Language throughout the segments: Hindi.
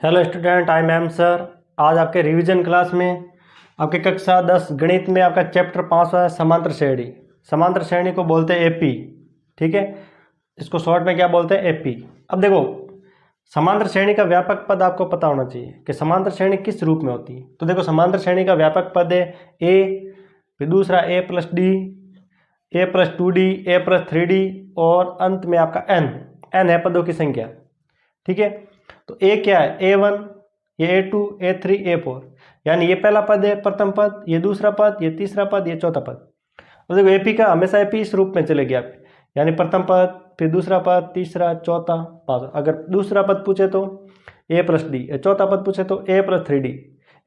Hello student, I am sir. आज आपके रिवीजन क्लास में आपके कक्षा 10 गणित में आपका चैप्टर 5 है समांतर श्रेणी। समांतर श्रेणी को बोलते हैं एपी, ठीक है। इसको शॉर्ट में क्या बोलते हैं, एपी। अब देखो, समांतर श्रेणी का व्यापक पद आपको पता होना चाहिए कि समांतर श्रेणी किस रूप में होती है। तो देखो, समांतर श्रेणी का व्यापक पद है ए, फिर दूसरा ए प्लस डी, ए प्लस 2d, ए प्लस 3d और अंत में आपका एन है पदों की संख्या, ठीक है। तो ए क्या है, A1, ये A2, A3, A4, यानी ये पहला पद है, प्रथम पद, ये दूसरा पद, ये तीसरा पद, ये चौथा पद। तो देखो एपी का हमेशा एपी इस रूप में चलेगी आप, यानी प्रथम पद, फिर दूसरा पद, तीसरा, चौथा, पांचवा। अगर दूसरा पद पूछे तो A प्लस डी, चौथा पद पूछे तो A प्लस 3d।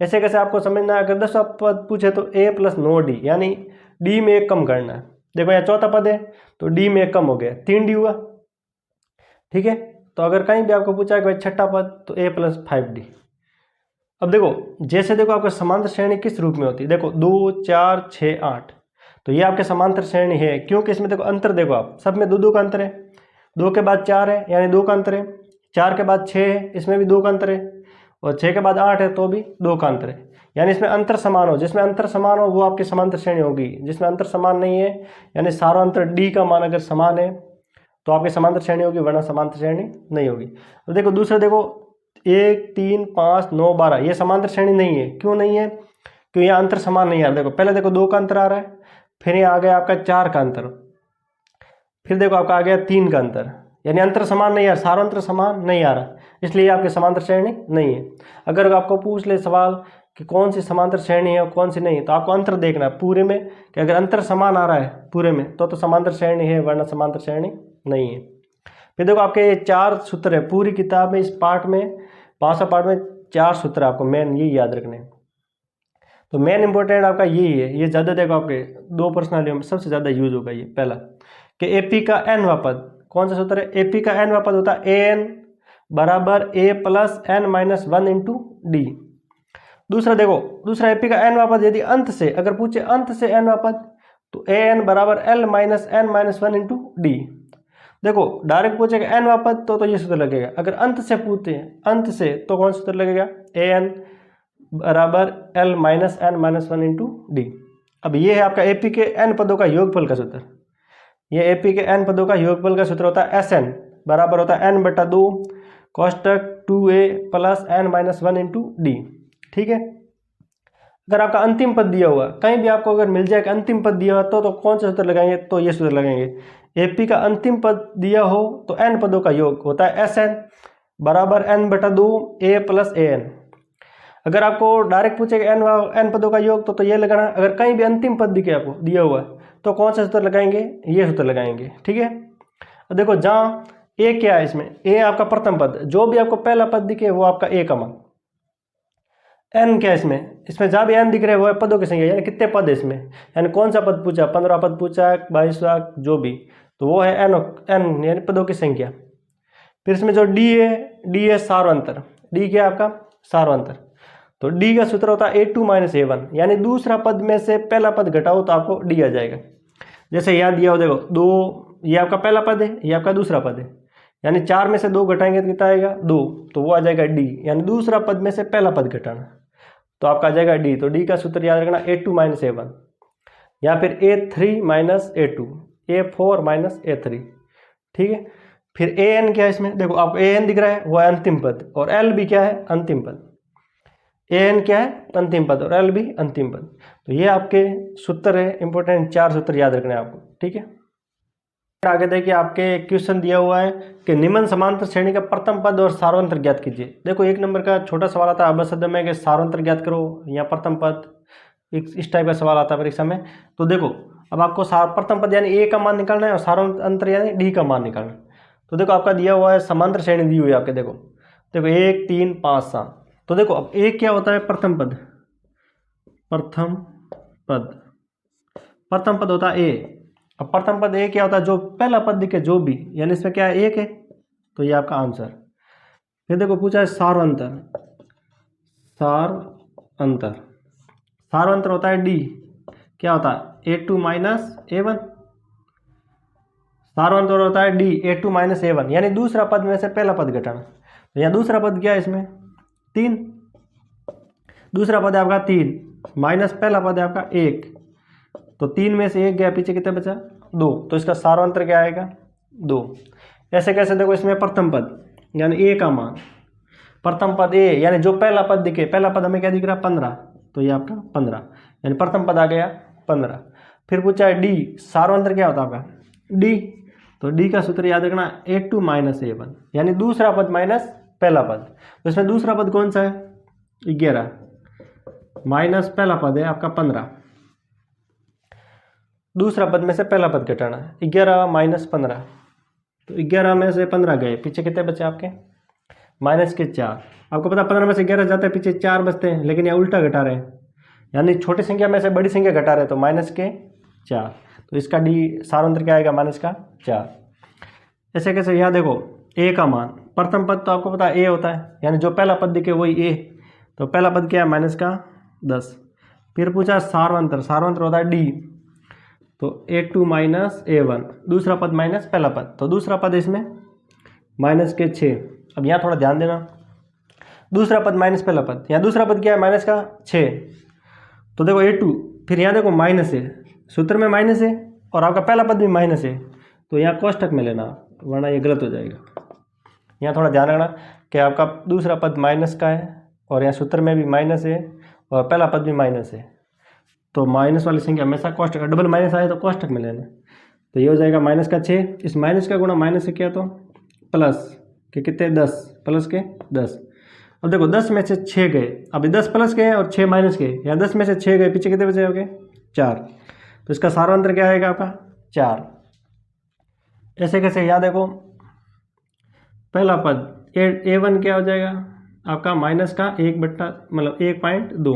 ऐसे कैसे आपको समझना है, अगर 10वां पद पूछे तो A प्लस 9d, यानी डी में एक कम करना है। देखो यहाँ चौथा पद है तो डी में एक कम हो गया, 3d हुआ, ठीक है। तो अगर कहीं भी आपको पूछा कि भाई छठा पद तो A प्लस 5d। अब देखो, जैसे देखो आपका समांतर श्रेणी किस रूप में होती है। देखो 2, 4, 6, 8, तो ये आपके समांतर श्रेणी है, क्योंकि इसमें देखो अंतर, देखो आप सब में 2 2 का अंतर है। 2 के बाद 4 है यानी 2 का अंतर है, 4 के बाद 6 है, इसमें भी 2 का अंतर है, और 6 के बाद 8 है तो भी 2 का अंतर है। यानी इसमें अंतर समान हो, जिसमें अंतर समान हो वो आपकी समांतर श्रेणी होगी। जिसमें अंतर समान नहीं है, यानी सारा अंतर d का मान अगर समान है तो आपकी समांतर श्रेणी होगी, वरना समांतर श्रेणी नहीं होगी। तो देखो दूसरा, देखो 1, 3, 5, 9, 12, ये समांतर श्रेणी नहीं है। क्यों नहीं है, क्योंकि यहाँ अंतर समान नहीं आ रहा। देखो पहले देखो 2 का अंतर आ रहा है, फिर ये आ गया आपका 4 का अंतर, फिर देखो आपका आ गया 3 का अंतर, यानी अंतर समान नहीं आ रहा, सारा अंतर समान नहीं आ रहा, इसलिए आपकी समांतर श्रेणी नहीं है। अगर आपको पूछ ले सवाल कि कौन सी समांतर श्रेणी है और कौन सी नहीं, तो आपको अंतर देखना है पूरे में, कि अगर अंतर समान आ रहा है पूरे में तो समांतर श्रेणी है, वरना समांतर श्रेणी नहीं है। फिर देखो आपके ये 4 सूत्र है पूरी किताब में, इस पार्ट में 5वां पार्ट में 4 सूत्र आपको मेन ये याद रखने हैं। तो मेन इंपॉर्टेंट आपका यही है, ये ज़्यादा देखो आपके 2 पर्सनालियों में सबसे ज़्यादा यूज होगा ये पहला, कि एपी का एनवां पद। कौन सा सूत्र है, एपी का एनवां पद होता है एन बराबर A plus N minus 1 into D. दूसरा देखो, दूसरा एपी का एनवां पद यदि अंत से अगर पूछे, अंत से एनवां पद, तो ए एन बराबर l minus n minus 1 into d. देखो डायरेक्ट पूछेगा एनवां पद तो ये सूत्र लगेगा, अगर अंत से पूछते हैं अंत से तो कौन सूत्र लगेगा, ए एन बराबर l minus n minus 1 into d. अब ये है आपका एपी के एन पदों का योगफल का सूत्र। ये एपी के एन पदों का योगफल का सूत्र होता है एस एन बराबर होता है एन बटा 2 कोष्टक 2a plus N minus 1 into d, ठीक है। अगर आपका अंतिम पद दिया हुआ, कहीं भी आपको अगर मिल जाए कि अंतिम पद दिया हुआ तो कौन सा सूत्र लगाएंगे, तो ये सूत्र लगाएंगे। एपी का अंतिम पद दिया हो तो एन पदों का योग होता है एस एन बराबर एन बटा 2 ए प्लस ए एन। अगर आपको डायरेक्ट पूछेगा एन पदों का योग तो ये लगाना। अगर कहीं भी अंतिम पद दिखे आपको दिया हुआ है तो कौन सा सूत्र लगाएंगे, ये सूत्र लगाएंगे, ठीक है। देखो जहाँ ए क्या है, इसमें ए आपका प्रथम पद, जो भी आपको पहला पद दिखे वो आपका ए का मान। एन क्या है इसमें जहाँ भी एन दिख रहा है वो है पदों की संख्या, यानी कितने पद है इसमें, यानी कौन सा पद पूछा, 15 पद पूछा, 22वां, जो भी, तो वो है एन यानी पदों की संख्या। फिर इसमें जो डी है सार्वंतर। डी क्या है आपका सार्वंतर, तो डी का सूत्र होता है A2 माइनस A1, यानी दूसरा पद में से पहला पद घटाओ तो आपको डी आ जाएगा। जैसे यहाँ दिया हो, देखो 2, ये आपका पहला पद है, ये आपका दूसरा पद है, यानी 4 में से 2 घटाएंगे तो कितना आएगा 2, तो वो आ जाएगा डी, यानी दूसरा पद में से पहला पद घटाना, तो आपका आ जाएगा डी। तो डी का सूत्र याद रखना A2 माइनस A1, या फिर A3 minus A2, A4 minus A3, ठीक है। फिर AN क्या है इसमें, देखो आपको AN दिख रहा है वो है अंतिम पद, और L भी क्या है अंतिम पद। AN क्या है अंतिम पद और L भी अंतिम पद। तो ये आपके सूत्र है इंपॉर्टेंट, 4 सूत्र याद रखने हैं आपको, ठीक है। आगे देखिए आपके क्वेश्चन दिया हुआ है कि निम्न समांतर श्रेणी का प्रथम पद और सार्वंतर ज्ञात कीजिए। देखो 1 नंबर का छोटा सवाल आता है अवसद में कि सार्वंतर ज्ञात करो या प्रथम पद, इस टाइप का सवाल आता है परीक्षा में। तो देखो अब आपको प्रथम पद यानी ए का मान निकालना है और सार्वंतर यानी डी का मान निकालना है। तो देखो आपका दिया हुआ है समांतर श्रेणी दी हुई है आपके, देखो 1, 3, 5, 7। तो देखो अब ए क्या होता है प्रथम पद, प्रथम पद होता है ए। अब प्रथम पद ए क्या होता है, जो पहला पद दिखे जो भी, यानी इसमें क्या है 1 है, तो ये आपका आंसर। फिर देखो पूछा है सार्वंतर होता है डी, क्या होता है A2 माइनस A1। सार्वंतर होता है डी A2 माइनस A1, यानी दूसरा पद में से पहला पद घटाना। तो यहाँ दूसरा पद क्या है इसमें 3, दूसरा पद है आपका 3 माइनस पहला पद है आपका 1, तो 3 में से 1 गया, पीछे कितना बचा 2, तो इसका सारांतर क्या आएगा 2। ऐसे कैसे, देखो इसमें प्रथम पद यानी ए का मान, प्रथम पद ए यानी जो पहला पद दिखे, पहला पद हमें क्या दिख रहा है 15, तो ये आपका 15 यानी प्रथम पद आ गया 15। फिर पूछा है डी, सारांतर क्या होता है आपका डी, तो डी का सूत्र याद रखना A2 माइनस A1 यानी दूसरा पद माइनस पहला पद। तो इसमें दूसरा पद कौन सा है 11 माइनस पहला पद है आपका 15, दूसरा पद में से पहला पद घटाना है 11 माइनस 15, तो 11 में से 15 गए, पीछे कितने बचे आपके माइनस के 4। आपको पता 15 में से 11 जाते हैं, पीछे 4 बचते हैं, लेकिन यहाँ उल्टा घटा रहे हैं यानी छोटी संख्या में से बड़ी संख्या घटा रहे हैं, तो माइनस के 4, तो इसका डी सारांतर क्या आएगा माइनस का 4। ऐसे कैसे, यहाँ देखो ए का मान, प्रथम पद तो आपको पता है ए होता है यानी जो पहला पद दिखे वही ए, तो पहला पद क्या है माइनस का 10। फिर पूछा सारांतर, सारांतर होता है डी, तो A2 माइनस A1 दूसरा पद माइनस पहला पद, तो दूसरा पद इसमें माइनस के 6। अब यहाँ थोड़ा ध्यान देना, दूसरा पद माइनस पहला पद, यहाँ दूसरा पद क्या है माइनस का 6, तो देखो A2, फिर यहाँ देखो माइनस है, सूत्र में माइनस है और आपका पहला पद भी माइनस है, तो यहाँ कोष्टक में लेना वरना ये गलत हो जाएगा। यहाँ थोड़ा ध्यान रखना कि आपका दूसरा पद माइनस का है और यहाँ सूत्र में भी माइनस है और पहला पद भी माइनस है, तो माइनस वाली संख्या हमेशा कोष्टक, डबल माइनस आए तो कोष्टक में लेना, तो ये हो जाएगा माइनस का 6, इस माइनस का गुणा माइनस से किया तो प्लस के कितने 10, प्लस के 10। अब देखो 10 में से 6 गए, अभी 10 प्लस के हैं और 6 माइनस के, यहाँ 10 में से 6 गए, पीछे कितने बचे हो गए 4, तो इसका सारांतर क्या आएगा आपका 4। ऐसे कैसे, यहाँ देखो पहला पद A1 क्या हो जाएगा आपका माइनस का 1 बट्टा मतलब 1.2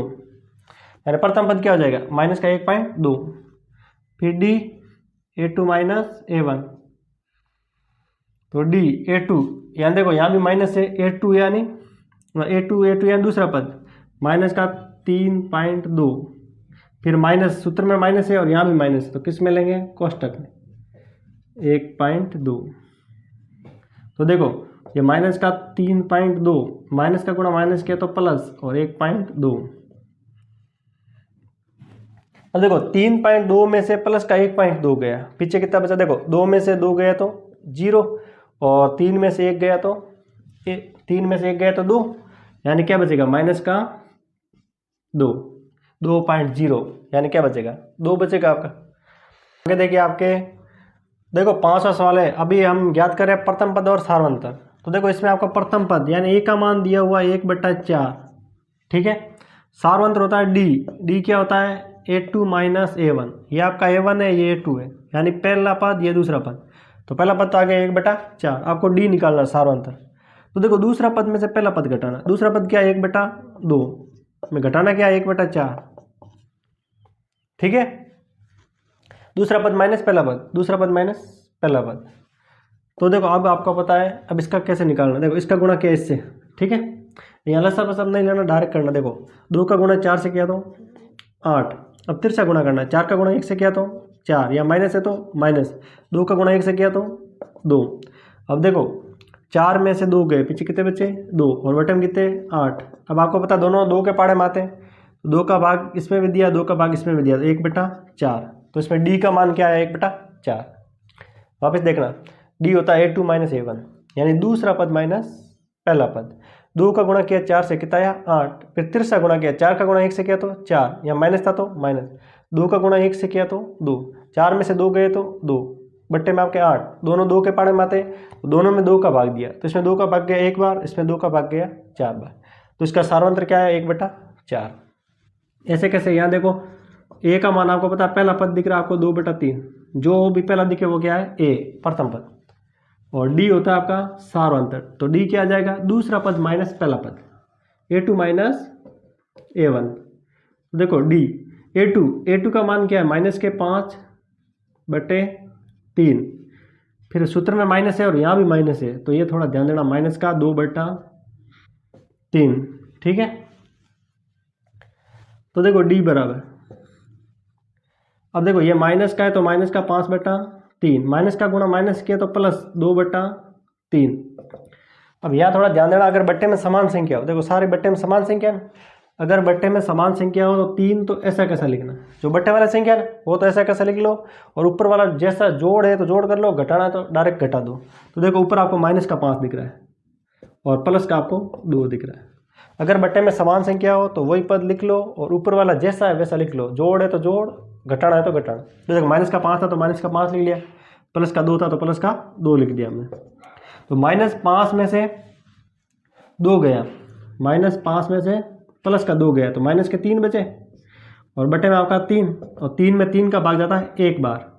यानी प्रथम पद क्या हो जाएगा माइनस का 1.2। फिर डी A2 माइनस A1, तो डी A2 यहाँ देखो यहाँ भी माइनस है, A2 यानी A2 यानी दूसरा पद माइनस का 3.2, फिर माइनस सूत्र में माइनस है और यहाँ भी माइनस, तो किस में लेंगे कोष्टक में 1.2। तो देखो ये माइनस का 3.2 माइनस का गुणा माइनस किया तो प्लस और 1.2। अब देखो 3.2 में से प्लस का 1.2 गया, पीछे कितना बचा, देखो 2 में से 2 गया तो 0 और 3 में से 1 गया तो 3 में से 1 गया तो 2, यानी क्या बचेगा माइनस का 2.0 यानी क्या बचेगा 2 बचेगा आपका। आगे देखिए आपके, देखो 5वां सवाल है, अभी हम ज्ञात करें प्रथम पद और सारांतर। तो देखो इसमें आपका प्रथम पद यानी ए का मान दिया हुआ 1/4, ठीक है। सारांतर होता है डी क्या होता है A2 माइनस A1, ये आपका A1 है ये A2 है यानी पहला पद ये दूसरा पद, तो पहला पद तो आ गया 1/4, आपको डी निकालना सारांतर। तो देखो दूसरा पद में से पहला पद घटाना, दूसरा पद क्या है 1/2 में घटाना क्या है 1/4, ठीक है। दूसरा पद माइनस पहला पद, दूसरा पद माइनस पहला पद, तो देखो अब आपको पता है अब इसका कैसे निकालना, देखो इसका गुणा क्या है इससे, ठीक है। यहाँ लसा पसंद नहीं लेना, डायरेक्ट करना। देखो 2 का गुणा 4 से किया तो 8, अब तिरछा गुणा करना है, 4 का गुणा 1 से किया तो 4, या माइनस है तो माइनस, 2 का गुणा 1 से किया तो 2। अब देखो 4 में से 2 गए, पीछे कितने बचे 2 और बटे में कितने 8। अब आपको पता दोनों 2 के पाड़े में आते हैं, 2 का भाग इसमें भी दिया 2 का भाग इसमें भी दिया, तो 1/4, तो इसमें डी का मान क्या है 1/4। वापस देखना डी होता है A2 माइनस A1 यानी दूसरा पद माइनस पहला पद, 2 का गुणा किया 4 से कितना आया 8, फिर तिरछा गुणा किया 4 का गुणा 1 से किया तो 4, या माइनस था तो माइनस, 2 का गुणा 1 से किया तो 2, 4 में से 2 गए तो 2, बट्टे में आपके 8, दोनों 2 के पाड़े में आते तो दोनों में 2 का भाग दिया, तो इसमें 2 का भाग गया 1 बार, इसमें 2 का भाग गया 4 बार, तो इसका सारांतर क्या है 1/4। ऐसे कैसे, यहाँ देखो ए का मान आपको पता है पहला पद दिख रहा है आपको 2/3, जो भी पहला दिखे वो क्या है ए प्रथम पद, और डी होता है आपका सारांतर, तो डी क्या आ जाएगा दूसरा पद माइनस पहला पद A2 माइनस A1। देखो डी A2 का मान क्या है माइनस के 5/3, फिर सूत्र में माइनस है और यहाँ भी माइनस है, तो ये थोड़ा ध्यान देना, माइनस का 2/3, ठीक है। तो देखो डी बराबर, अब देखो ये माइनस का है तो माइनस का 5/3, माइनस का गुणा माइनस किया तो प्लस 2/3, अब यहाँ थोड़ा ध्यान देना, अगर बट्टे में समान संख्या हो, देखो सारे बट्टे में समान संख्या है ना, अगर बट्टे में समान संख्या हो तो 3 तो ऐसा कैसा लिखना, जो बट्टे वाला संख्या है वो तो ऐसा कैसा लिख लो, और ऊपर वाला जैसा जोड़ है तो जोड़ कर लो, घटाना है तो डायरेक्ट घटा दो। तो देखो ऊपर आपको -5 दिख रहा है और प्लस का आपको 2 दिख रहा है। अगर बट्टे में समान संख्या हो तो वही पद लिख लो और ऊपर वाला जैसा है वैसा लिख लो, जोड़ है तो जोड़, घटाना है तो घटाना। तो देखो -5 था तो -5 लिख लिया, प्लस का 2 था तो प्लस का 2 लिख दिया हमने। तो -5 में से 2 गया, -5 में से प्लस का 2 गया तो माइनस के 3 बचे, और बटे में आपका 3, और 3 में 3 का भाग जाता है एक बार,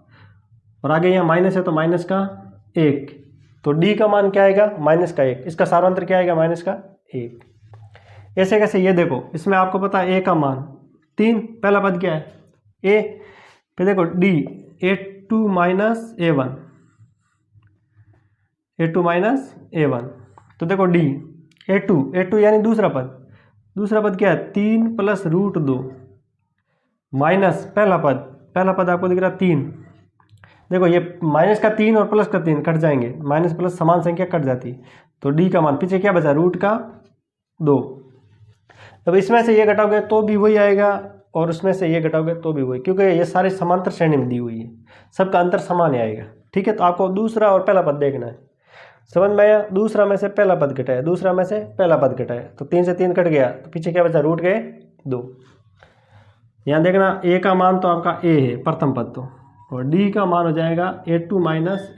और आगे यहाँ माइनस है तो माइनस का 1, तो डी का मान क्या आएगा -1, इसका सारांतर क्या आएगा -1। ऐसे कैसे, ये देखो इसमें आपको पता है ए का मान 3, पहला पद क्या है ए, फिर देखो D A2 - A1, A2 - A1, तो देखो डी A2 यानी दूसरा पद क्या है 3 + √2 माइनस पहला पद आपको दिख रहा है 3। देखो ये माइनस का 3 और प्लस का 3 कट जाएंगे, माइनस प्लस समान संख्या कट जाती, तो डी का मान पीछे क्या बचा √2। अब इसमें से ये घटाओगे तो भी वही आएगा और उसमें से ये घटाओगे तो भी वही, क्योंकि ये सारे समांतर श्रेणी में दी हुई है, सबका अंतर समान ही आएगा। ठीक है, तो आपको दूसरा और पहला पद देखना है, समझ में आया। दूसरा में से पहला पद घटाया, दूसरा में से पहला पद घटाया, तो 3 से 3 कट गया, तो पीछे क्या बचा √2। यहाँ देखना ए का मान तो आपका ए है प्रथम पद तो, और डी का मान हो जाएगा A2 -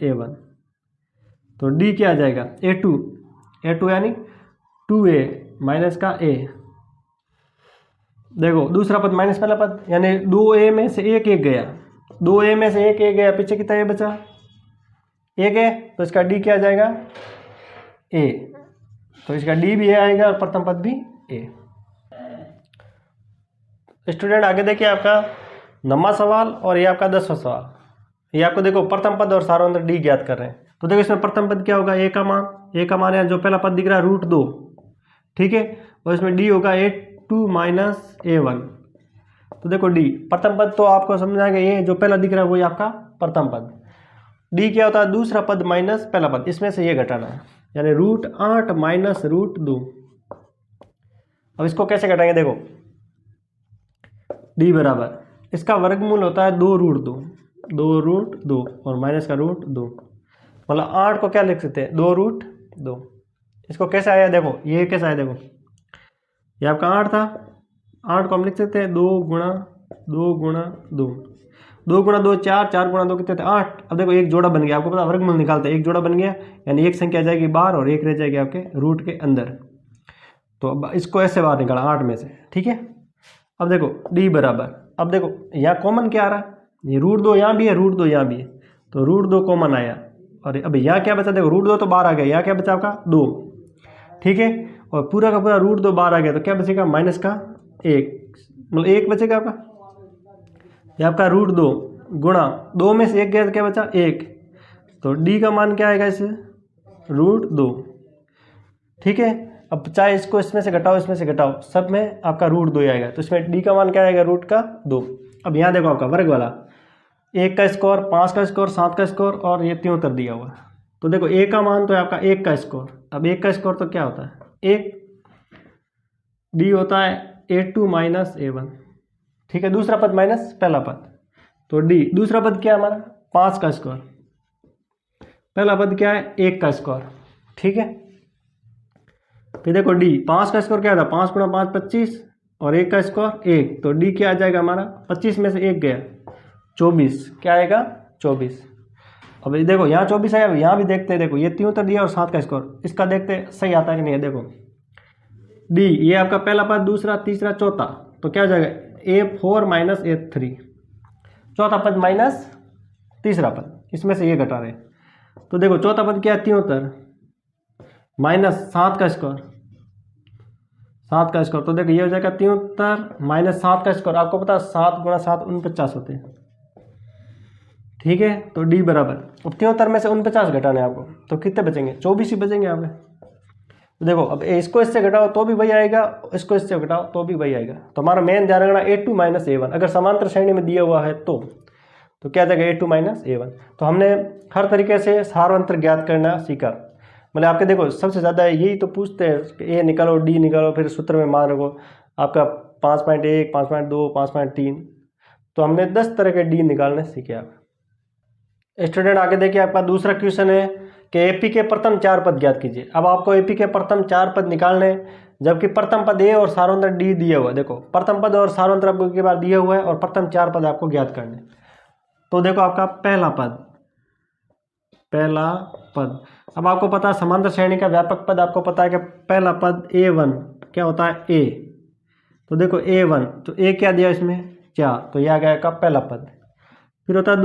A1, तो डी क्या आ जाएगा A2 यानी 2a माइनस का a। देखो दूसरा पद माइनस पहला पद, यानी 2a में से 1 गया, 2a में से 1 गया, पीछे कितना a बचा 1 है, तो इसका डी क्या आ जाएगा a, तो इसका डी भी a आएगा और प्रथम पद भी a। स्टूडेंट आगे देखिए आपका 9वां सवाल और ये आपका 10वां सवाल। ये आपको देखो प्रथम पद और सारांतर डी ज्ञात कर रहे हैं, तो देखो इसमें प्रथम पद क्या होगा ए का मान है जो पहला पद दिख रहा है √2, ठीक है, और इसमें डी होगा A2 - A1। तो देखो डी प्रथम पद तो आपको समझ आएगा, ये जो पहला दिख रहा है वही आपका प्रथम पद। डी क्या होता है दूसरा पद माइनस पहला पद, इसमें से ये घटाना है, यानी √8 - √2। अब इसको कैसे घटाएंगे, देखो डी बराबर इसका वर्गमूल होता है 2√2 और माइनस का √2, मतलब 8 को क्या लिख सकते हैं 2√2। इसको कैसे आया देखो, ये कैसे आया देखो, ये आपका 8 था, 8 को हम लिख सकते हैं 2 गुणा 2 4, 4 गुणा 2 कितने थे 8। अब देखो एक जोड़ा बन गया, आपको पता वर्गमूल निकालते हैं, एक जोड़ा बन गया यानी एक संख्या जाएगी बाहर और एक रह जाएगी आपके रूट के अंदर, तो अब इसको ऐसे बाहर निकाला 8 में से, ठीक है। अब देखो डी बराबर, अब देखो यहाँ कॉमन क्या आ रहा है, ये √2 यहाँ भी है, √2 यहाँ भी है, तो √2 कॉमन आया, और अब यहाँ क्या बचा, देखो √2 तो बाहर आ गया, यहाँ क्या बचा आपका 2, ठीक है, और पूरा का पूरा √2 बाहर आ गया, तो क्या बचेगा माइनस का 1, मतलब 1 बचेगा आपका, ये आपका √2 गुणा 2 में से 1 गया तो क्या बचा 1, तो डी का मान क्या आएगा इसे √2, ठीक है। अब चाहे इसको इसमें से घटाओ इसमें से घटाओ, सब में आपका √2 आएगा, तो इसमें डी का मान क्या आएगा √2। अब यहाँ देखो आपका वर्ग वाला 1 का स्कोर, 5 का स्कोर, 7 का स्कोर और ये 73 दिया हुआ है, तो देखो ए का मान तो है आपका 1 का स्कोर, अब 1 का स्कोर तो क्या होता है 1, डी होता है A2 - A1, ठीक है, दूसरा पद माइनस पहला पद, तो डी दूसरा पद क्या है हमारा 5 का स्कोर, पहला पद क्या है 1 का स्कोर, ठीक है। फिर देखो डी 5 का स्कोर क्या था 5 गुणा 5 25 और 1 का स्कोर 1, तो डी क्या आ जाएगा हमारा 25 में से 1 गया 24, क्या आएगा 24। अब देखो यहाँ 24 आया, यहाँ भी देखते हैं, देखो ये 73 दिया और 7 का स्कोर, इसका देखते सही आता है कि नहीं है। देखो डी ये आपका पहला पद, दूसरा, तीसरा, चौथा, तो क्या हो जाएगा A4 - A3, चौथा पद माइनस तीसरा पद, इसमें से ये घटा रहे, तो देखो चौथा पद क्या है 73 माइनस 7 का स्कोर, 7 का स्कोर, तो देखो ये हो जाएगा 73 माइनस 7 का स्कोर, आपको पता 7 गुणा 7 49 होते हैं, ठीक है। तो डी बराबर, अब 73 में से 49 घटाने आपको, तो कितने बचेंगे 24 ही बचेंगे आपके। तो देखो अब इसको इससे घटाओ तो भी वही आएगा, इसको इससे घटाओ तो भी वही आएगा, तो हमारा मेन ध्यान रखना A2 - A1, अगर समांतर श्रेणी में दिया हुआ है तो क्या आ जाएगा A2 - A1। तो हमने हर तरीके से सारांतर ज्ञात करना सीखा, मतलब आपके देखो सबसे ज़्यादा यही तो पूछते हैं कि ए निकालो डी निकालो, फिर सूत्र में मान रखो आपका 5.1 5.2 5.3, तो हमने 10 तरह के डी निकालने सीखे। आप स्टूडेंट आगे देखिए, आपका दूसरा क्वेश्चन है कि एपी के प्रथम 4 पद ज्ञात कीजिए। अब आपको एपी के प्रथम 4 पद निकालने, जबकि प्रथम पद ए और सार्वंतर डी दिया हुआ है। देखो प्रथम पद और सार्वंतर आपको के बाद दिया हुआ है और प्रथम 4 पद आपको ज्ञात करने। तो देखो आपका पहला पद, अब आपको पता है समांतर श्रेणी का व्यापक पद, आपको पता है कि पहला पद A1 क्या होता है ए। तो देखो A1, तो ए क्या दिया इसमें 4, तो यह आ गया आपका पहला पद। फिर होता है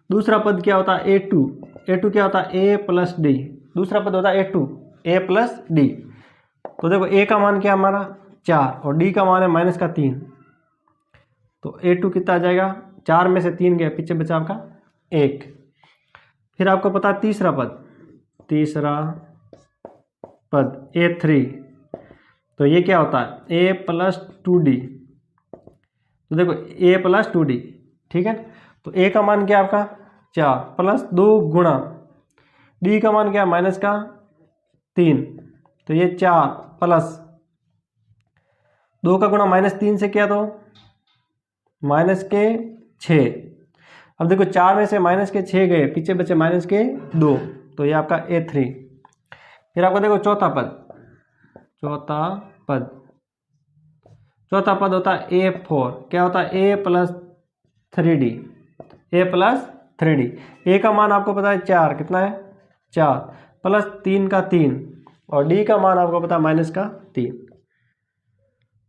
दूसरा पद क्या होता है A2 क्या होता है A प्लस डी। दूसरा पद होता है A2 A प्लस डी। तो देखो ए का मान क्या हमारा 4 और डी का मान है -3, तो A2 कितना आ जाएगा, 4 में से 3 गया, पीछे बचा आपका 1। फिर आपको पता है तीसरा पद A3, तो ये क्या होता है A प्लस 2D। तो देखो A प्लस 2D, ठीक है। तो A का मान क्या आपका 4 प्लस 2 गुणा D का मान क्या -3, तो ये 4 प्लस 2 का गुणा -3 से क्या, तो -6। अब देखो 4 में से -6 गए, पीछे बचे -2, तो ये आपका A3। फिर आपको देखो चौथा पद होता है A4, क्या होता है A प्लस 3D। ए का मान आपको पता है 4, कितना है 4 प्लस 3 का 3, और डी का मान आपको पता है -3।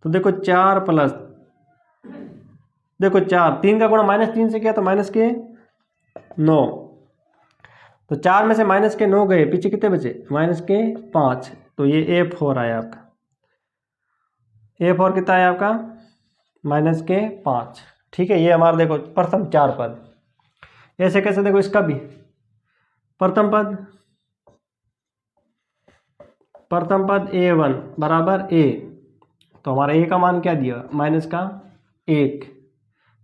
तो देखो 4 प्लस, देखो 4, 3 का गुणा -3 से क्या, तो -9, तो 4 में से -9 गए, पीछे कितने बचे -5, तो ये A4 आया आपका। A4 कितना आया आपका -5, ठीक है। ये हमारा देखो प्रथम 4 पद। ऐसे कैसे, देखो इसका भी प्रथम पद A1 बराबर A, तो हमारा A का मान क्या दिया -1।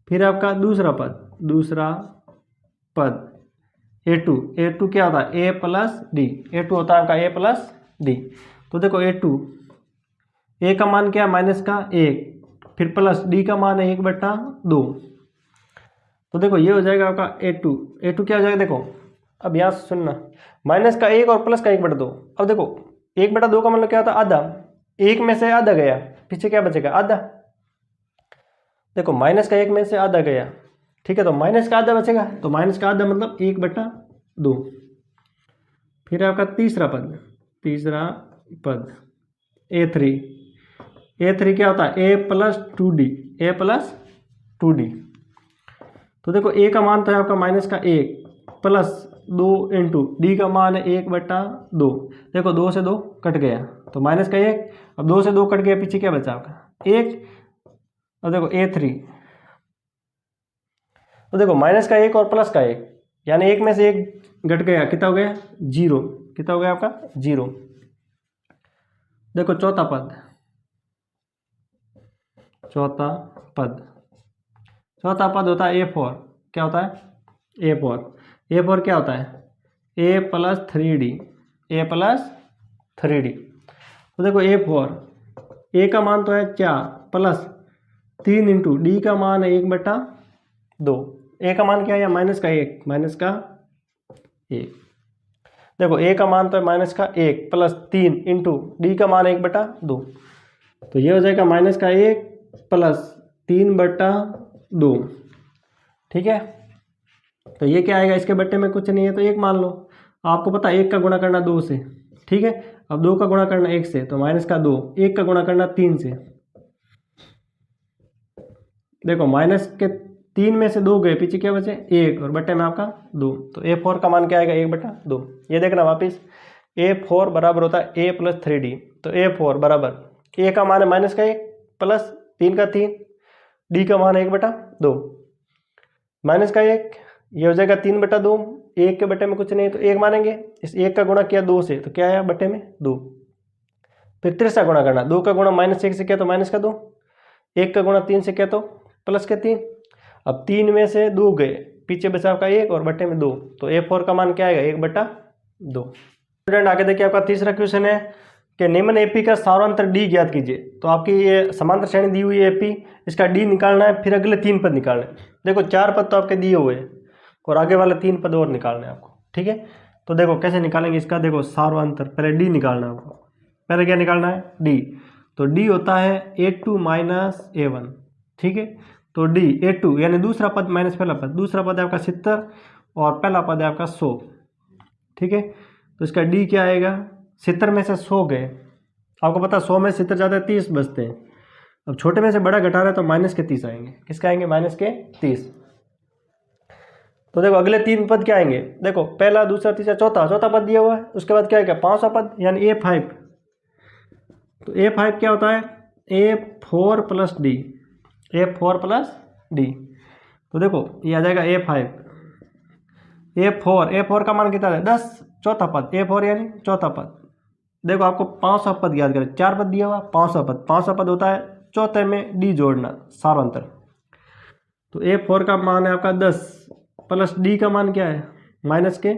फिर आपका दूसरा पद A2 क्या होता है A प्लस डी। A2 होता है आपका A प्लस डी। तो देखो A का मान क्या है -1, फिर प्लस डी का मान है 1/2। तो देखो ये हो जाएगा आपका A2 क्या हो जाएगा, देखो अब यहाँ से सुनना, -1 और प्लस का 1/2। अब देखो 1/2 का मतलब क्या होता है आधा, 1 में से आधा गया, पीछे क्या बचेगा आधा। देखो -1 में से आधा गया, ठीक है, तो माइनस का आधा बचेगा, तो माइनस का आधा मतलब 1/2। फिर आपका तीसरा पद A3 क्या होता है A प्लस 2D। तो देखो A का मान तो है आपका -1 प्लस 2 इंटू डी का मान है 1/2। देखो 2 से 2 कट गया, तो -1, अब 2 से 2 कट गया, पीछे क्या बचा आपका 1। अब देखो A3, तो देखो -1 और प्लस का 1, यानी 1 में से 1 घट गया, कितना हो गया 0, कितना हो गया आपका 0। देखो चौथा पद होता है A4, क्या होता है A4 क्या होता है A प्लस 3D। तो देखो A4, A का मान तो है 4 प्लस 3 इंटू डी का मान है 1/2। A का मान क्या है -1। देखो A का मान तो है -1 प्लस 3 इंटू डी का मान है 1/2, तो ये हो जाएगा -1 प्लस 3/2, ठीक है। तो ये क्या आएगा, इसके बट्टे में कुछ नहीं है तो 1 मान लो। आपको पता है 1 का गुणा करना 2 से, ठीक है। अब 2 का गुणा करना 1 से, तो -2, 1 का गुणा करना 3 से। देखो -3 में से 2 गए, पीछे क्या बचे 1, और बट्टे में आपका 2, तो A4 का मान क्या आएगा 1/2। ये देखना वापिस, A4 बराबर होता है A प्लस 3D। तो A4 बराबर A का मान है -1 प्लस 3 का 3, डी का मान है 1/2, -1, ये हो जाएगा 3/2, 1 के बट्टे में कुछ नहीं है तो 1 मानेंगे। इस 1 का गुणा किया 2 से, तो क्या आया बट्टे में 2। फिर तीसरा गुणा करना, 2 का गुणा -1 से किया तो -2, 1 का गुणा 3 से किया तो +3। अब 3 में से 2 गए, पीछे बचा आपका 1 और बटे में 2, तो A4 का मान क्या आएगा 1/2। स्टूडेंट आगे देखिए आपका तीसरा क्वेश्चन है कि निम्न एपी का सारांतर डी ज्ञात कीजिए। तो आपकी ये समांतर श्रेणी दी हुई है एपी, इसका डी निकालना है, फिर अगले 3 पद निकालने हैं। देखो 4 पद तो आपके दिए हुए हैं और आगे वाले 3 पद और निकालने हैं आपको, ठीक है। तो देखो कैसे निकालेंगे इसका, देखो सारांतर पहले डी निकालना है आपको। पहले क्या निकालना है डी, तो डी होता है A2 माइनस A1, ठीक है। तो डी A2 यानी दूसरा पद माइनस पहला पद, दूसरा पद है आपका 70 और पहला पद है आपका 100, ठीक है। तो इसका डी क्या आएगा, 70 में से 100 गए, आपको पता 100 में 70 जाता है 30 बचते हैं। अब छोटे में से बड़ा घटा रहे हैं तो माइनस के 30 आएंगे, किसका आएंगे माइनस के 30। तो देखो अगले 3 पद क्या आएंगे, देखो पहला दूसरा तीसरा चौथा पद दिया हुआ है, उसके बाद क्या आएगा 5वां पद यानी A5। तो A5 क्या होता है A4 plus D, A4 plus D. तो देखो ये आ जाएगा A5, A4 का मान कितना है 10, चौथा पद A4 यानी चौथा पद। देखो आपको 5वां पद याद करें, 4 पद दिया हुआ, 5वां पद होता है चौथे में डी जोड़ना सारांतर। तो A4 का मान है आपका 10 प्लस डी का मान क्या है माइनस के,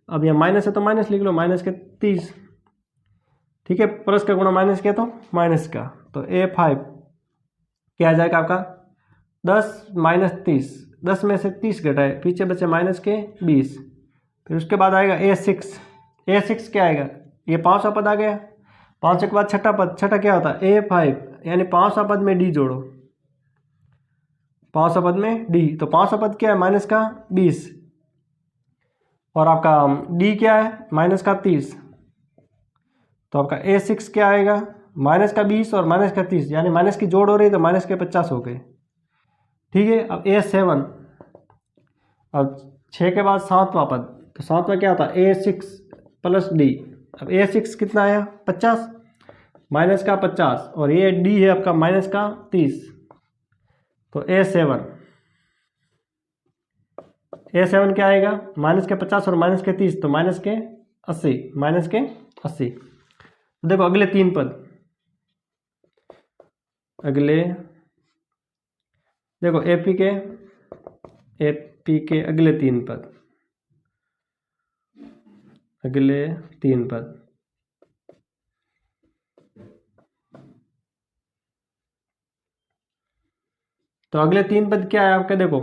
अब यह माइनस है तो माइनस लिख लो, माइनस के 30, ठीक है। प्लस का गुणा माइनस के तो माइनस का, तो A5 क्या आ जाएगा आपका 10 माइनस 30, 10 में से 30 घटाए, पीछे बचे माइनस के 20। फिर उसके बाद आएगा A6 क्या आएगा, ये 5वां पद आ गया, 5 के बाद छठा पद, छठा क्या होता है A5 यानी 5वां पद में डी जोड़ो, 5वां पद में डी, तो 5वां पद क्या है माइनस का 20 और आपका डी क्या है माइनस का 30। तो आपका A6 क्या आएगा माइनस का 20 और माइनस का 30 यानी माइनस की जोड़ हो रही है तो माइनस के 50 हो गए, ठीक है। अब A7, अब 6 के बाद 7वां पद, तो 7वां क्या होता है A6 प्लस डी। अब A6 कितना आया 50 माइनस का 50 और ये डी है आपका माइनस का 30। तो A7 क्या आएगा माइनस के 50 और माइनस के 30 तो माइनस के 80। तो देखो अगले 3 पद, अगले देखो एपी के अगले 3 पद, अगले 3 पद, तो अगले 3 पद क्या है आपका, देखो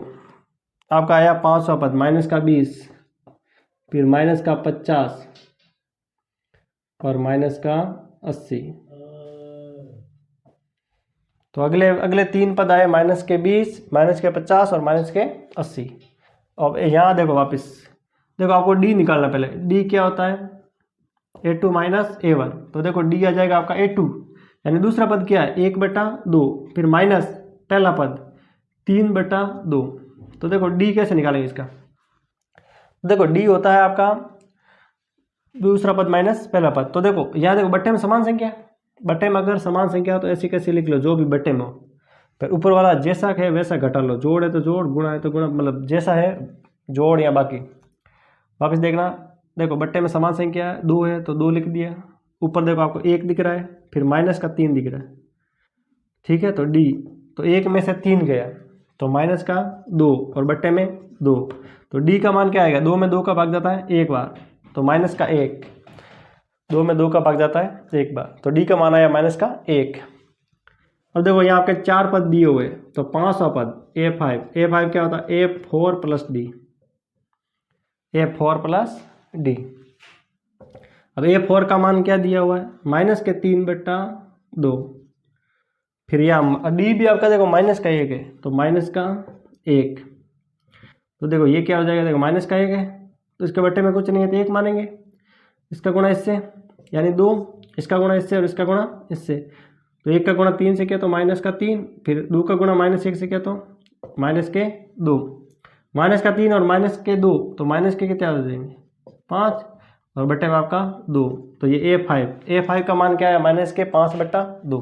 आपका आया 5वां पद माइनस का 20, फिर माइनस का 50 और माइनस का 80। तो अगले 3 पद आए माइनस के 20, माइनस के 50 और माइनस के 80। अब यहाँ देखो वापस, देखो आपको डी निकालना, पहले डी क्या होता है A2 माइनस A1। तो देखो डी आ जाएगा आपका A2 यानी दूसरा पद क्या है 1/2, फिर माइनस पहला पद 3/2। तो देखो डी कैसे निकालेंगे इसका, देखो डी होता है आपका दूसरा पद माइनस पहला पद। तो देखो यहाँ देखो बट्टे में समान संख्या, बट्टे में अगर समान संख्या हो तो ऐसी कैसे लिख लो जो भी बट्टे में हो, फिर ऊपर वाला जैसा है वैसा घटा लो, जोड़ है तो जोड़, गुणा है तो गुणा, मतलब जैसा है जोड़ या बाकी। वापस देखना, देखो बट्टे में समान संख्या है 2 है तो 2 लिख दिया, ऊपर देखो आपको 1 दिख रहा है, फिर माइनस का 3 दिख रहा है, ठीक है। तो डी, तो 1 में से 3 गया तो माइनस का 2 और बट्टे में 2, तो डी का मान क्या आएगा 2 में 2 का भाग जाता है 1 बार, तो माइनस का 1, 2 में 2 का भाग जाता है 1 बार, तो डी का मान आया माइनस का 1। अब देखो यहाँ आपके 4 पद दिए हुए, तो 5वां पद A5 क्या होता है A4 plus D, A4 plus D. अब A4 का मान क्या दिया हुआ है माइनस के 3/2, फिर यहाँ डी भी आपका देखो माइनस का 1 है तो माइनस का 1। तो देखो ये क्या हो जाएगा, देखो माइनस का 1 है तो इसके बट्टे में कुछ नहीं है तो 1 मानेंगे, इसका गुणा इससे यानी 2, इसका गुणा इससे और इसका गुणा इससे, तो 1 का गुणा 3 से किया तो माइनस का 3, फिर 2 का गुणा -1 से किया तो माइनस के 2, माइनस का 3 और माइनस के 2 तो माइनस के कितने आ जाएंगे 5 और बट्टे में आपका 2। तो ये A5 का मान क्या है माइनस के 5/2।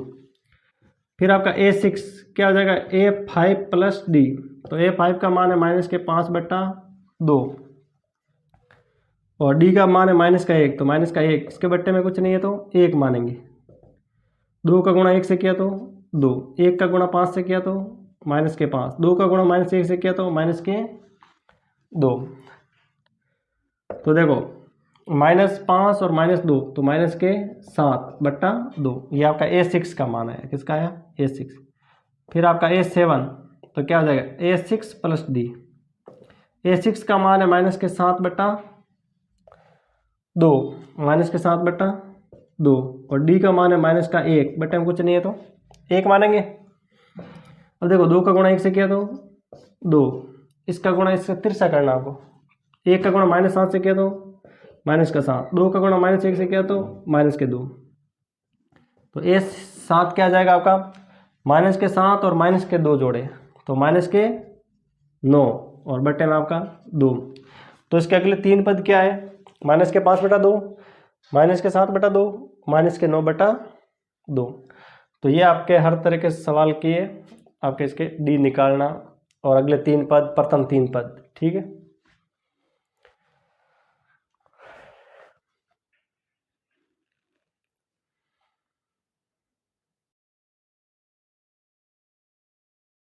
फिर आपका A6 क्या हो जाएगा A5 प्लस डी, तो A5 का मान है माइनस के 5/2 और डी का मान है माइनस का 1, तो माइनस का 1, इसके बट्टे में कुछ नहीं है तो 1 मानेंगे, 2 का गुणा 1 से किया तो 2, 1 का गुणा 5 से किया तो माइनस के 5, 2 का गुणा -1 से किया तो माइनस के 2। तो देखो -5 और -2 तो -7/2, ये आपका A6 का मान है। किसका आया? A6। फिर आपका A7 तो क्या हो जाएगा? A6 + D। A6 का मान है -7/2, -7/2, और D का मान है -1 बटे में कुछ नहीं है तो 1 मानेंगे। अब देखो 2 का गुणा 1 से किया तो 2, इसका गुणा इससे तिरछा करना आपको। 1 का गुणा -7 से किया तो -7, 2 का गुणा -1 से किया तो -2। तो A7 क्या आ जाएगा आपका? -7 और -2 जोड़े तो -9 और बटे में आपका 2। तो इसके अगले 3 पद क्या है? -5/2, -7/2, -9/2। तो ये आपके हर तरह के सवाल किए आपके इसके D निकालना और अगले 3 पद, प्रथम 3 पद, ठीक है।